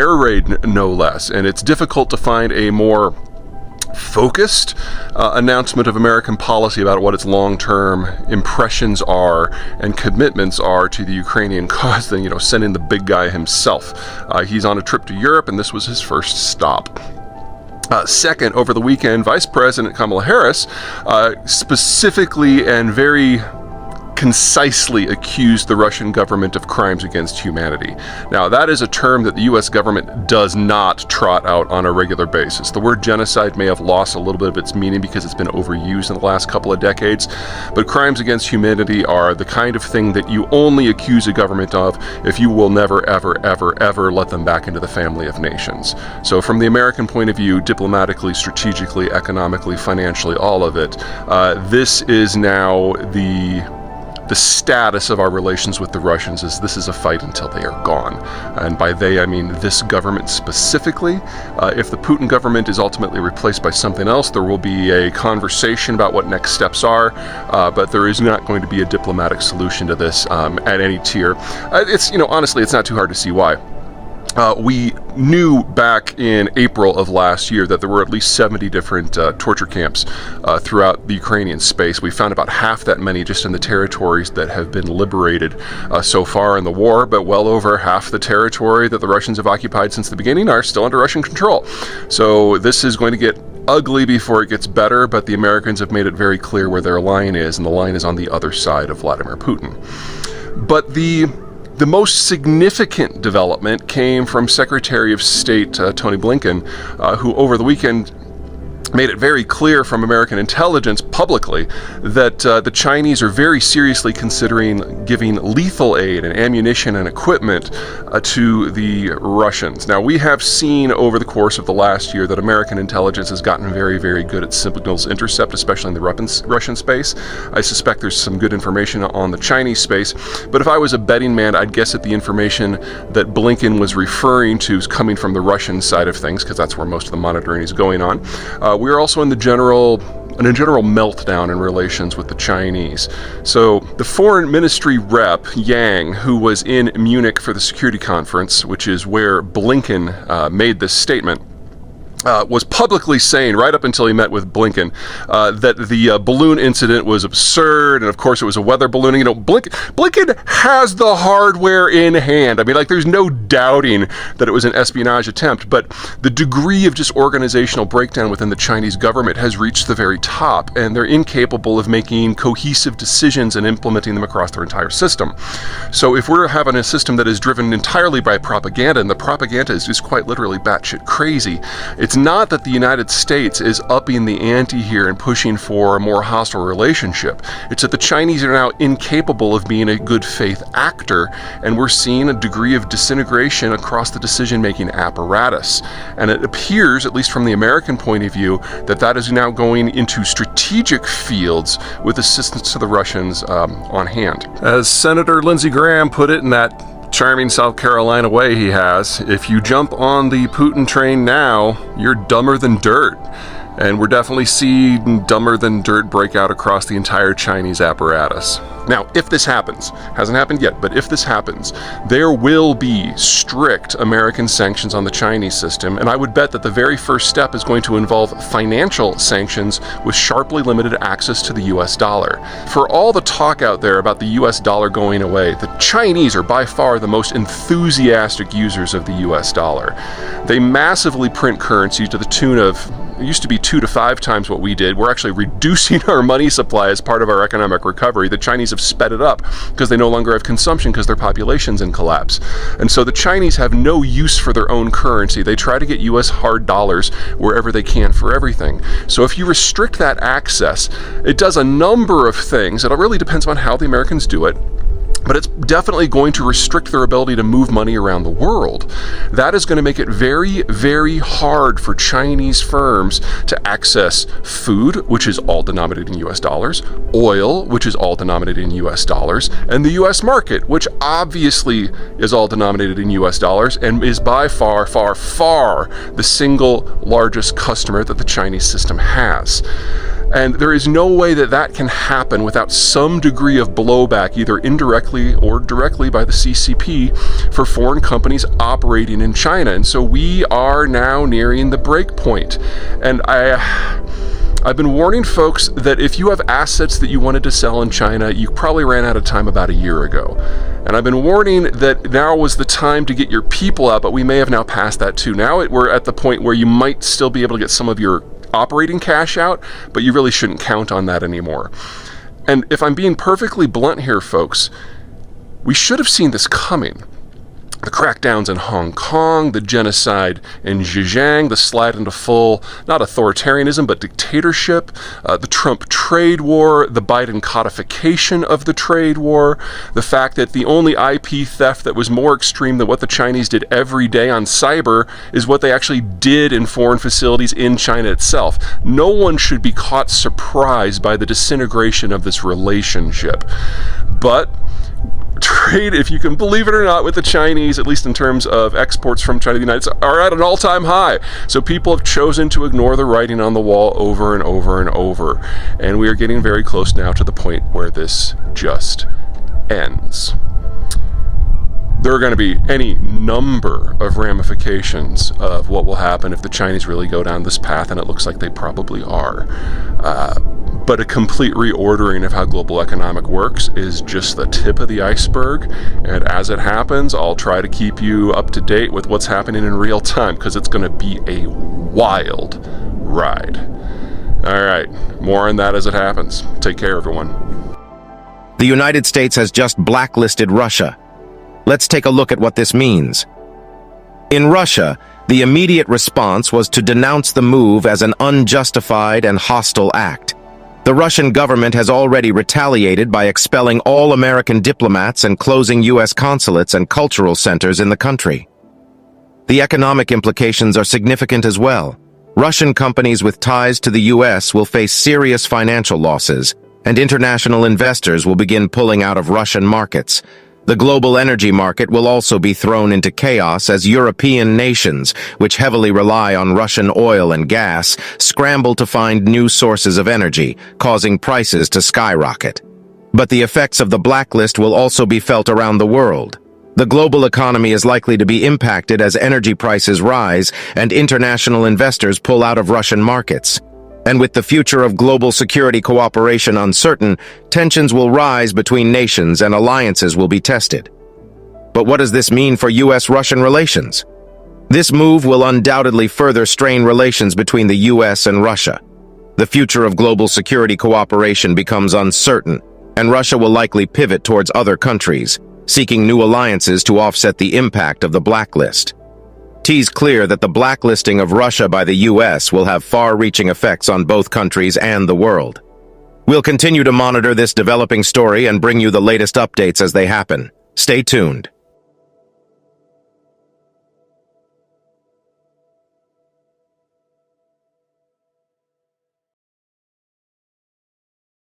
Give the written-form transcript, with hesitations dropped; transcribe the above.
air raid, no less. And it's difficult to find a more focused announcement of American policy about what its long-term impressions are and commitments are to the Ukrainian cause than, sending the big guy himself. He's on a trip to Europe, and this was his first stop. Second, over the weekend, Vice President Kamala Harris specifically and very concisely accused the Russian government of crimes against humanity. Now, that is a term that the U.S. government does not trot out on a regular basis. The word genocide may have lost a little bit of its meaning because it's been overused in the last couple of decades, but crimes against humanity are the kind of thing that you only accuse a government of if you will never, ever, ever, ever let them back into the family of nations. So from the American point of view, diplomatically, strategically, economically, financially, all of it, this is now the status of our relations with the Russians is this is a fight until they are gone. And by they, I mean this government specifically. If the Putin government is ultimately replaced by something else, there will be a conversation about what next steps are, but there is not going to be a diplomatic solution to this at any tier. Honestly, it's not too hard to see why. We knew back in April of last year that there were at least 70 different torture camps throughout the Ukrainian space. We found about half that many just in the territories that have been liberated so far in the war, but well over half the territory that the Russians have occupied since the beginning are still under Russian control. So this is going to get ugly before it gets better, but the Americans have made it very clear where their line is, and the line is on the other side of Vladimir Putin. But the most significant development came from Secretary of State Tony Blinken, who over the weekend made it very clear from American intelligence publicly that the Chinese are very seriously considering giving lethal aid and ammunition and equipment to the Russians. Now, we have seen over the course of the last year that American intelligence has gotten very, very good at signals intercept, especially in the Russian space. I suspect there's some good information on the Chinese space, but if I was a betting man, I'd guess that the information that Blinken was referring to is coming from the Russian side of things, because that's where most of the monitoring is going on. We're also in a general meltdown in relations with the Chinese. So the foreign ministry rep, Yang, who was in Munich for the security conference, which is where Blinken made this statement, was publicly saying, right up until he met with Blinken, that the balloon incident was absurd, and of course it was a weather balloon. Blinken has the hardware in hand. I mean, there's no doubting that it was an espionage attempt, but the degree of just organizational breakdown within the Chinese government has reached the very top, and they're incapable of making cohesive decisions and implementing them across their entire system. So if we're having a system that is driven entirely by propaganda, and the propaganda is just quite literally batshit crazy, it's not that the United States is upping the ante here and pushing for a more hostile relationship. It's that the Chinese are now incapable of being a good faith actor, and we're seeing a degree of disintegration across the decision-making apparatus. And it appears, at least from the American point of view, that is now going into strategic fields with assistance to the Russians on hand. As Senator Lindsey Graham put it in that charming South Carolina way he has, if you jump on the Putin train now, you're dumber than dirt. And we're definitely seeing dumber than dirt break out across the entire Chinese apparatus. Now, if this happens, hasn't happened yet, but if this happens, there will be strict American sanctions on the Chinese system, and I would bet that the very first step is going to involve financial sanctions with sharply limited access to the US dollar. For all the talk out there about the US dollar going away, the Chinese are by far the most enthusiastic users of the US dollar. They massively print currency to the tune of, it used to be 2 to 5 times what we did. We're actually reducing our money supply as part of our economic recovery. The Chinese have sped it up because they no longer have consumption because their population's in collapse. And so the Chinese have no use for their own currency. They try to get US hard dollars wherever they can for everything. So if you restrict that access, it does a number of things. It really depends on how the Americans do it. But it's definitely going to restrict their ability to move money around the world. That is going to make it very, very hard for Chinese firms to access food, which is all denominated in US dollars, oil, which is all denominated in US dollars, and the US market, which obviously is all denominated in US dollars and is by far, far, far the single largest customer that the Chinese system has. And there is no way that that can happen without some degree of blowback, either indirectly or directly by the CCP, for foreign companies operating in China. And so we are now nearing the break point. And I've been warning folks that if you have assets that you wanted to sell in China, you probably ran out of time about a year ago. And I've been warning that now was the time to get your people out, but we may have now passed that too. Now we're at the point where you might still be able to get some of your operating cash out, but you really shouldn't count on that anymore. And if I'm being perfectly blunt here, folks, we should have seen this coming. The crackdowns in Hong Kong, the genocide in Xinjiang, the slide into full, not authoritarianism, but dictatorship, the Trump trade war, the Biden codification of the trade war, the fact that the only IP theft that was more extreme than what the Chinese did every day on cyber is what they actually did in foreign facilities in China itself. No one should be caught surprised by the disintegration of this relationship. But trade, if you can believe it or not, with the Chinese, at least in terms of exports from China to the United States, are at an all-time high. So people have chosen to ignore the writing on the wall over and over and over. And we are getting very close now to the point where this just ends. There are going to be any number of ramifications of what will happen if the Chinese really go down this path, and it looks like they probably are. But a complete reordering of how global economic works is just the tip of the iceberg. And as it happens, I'll try to keep you up to date with what's happening in real time, because it's going to be a wild ride. All right, more on that as it happens. Take care, everyone. The United States has just blacklisted Russia. Let's take a look at what this means. In Russia, the immediate response was to denounce the move as an unjustified and hostile act. The Russian government has already retaliated by expelling all American diplomats and closing U.S. consulates and cultural centers in the country. The economic implications are significant as well. Russian companies with ties to the U.S. will face serious financial losses, and international investors will begin pulling out of Russian markets. The global energy market will also be thrown into chaos as European nations, which heavily rely on Russian oil and gas, scramble to find new sources of energy, causing prices to skyrocket. But the effects of the blacklist will also be felt around the world. The global economy is likely to be impacted as energy prices rise and international investors pull out of Russian markets. And with the future of global security cooperation uncertain, tensions will rise between nations and alliances will be tested. But what does this mean for U.S.-Russian relations? This move will undoubtedly further strain relations between the U.S. and Russia. The future of global security cooperation becomes uncertain, and Russia will likely pivot towards other countries, seeking new alliances to offset the impact of the blacklist. It's clear that the blacklisting of Russia by the U.S. will have far-reaching effects on both countries and the world. We'll continue to monitor this developing story and bring you the latest updates as they happen. Stay tuned.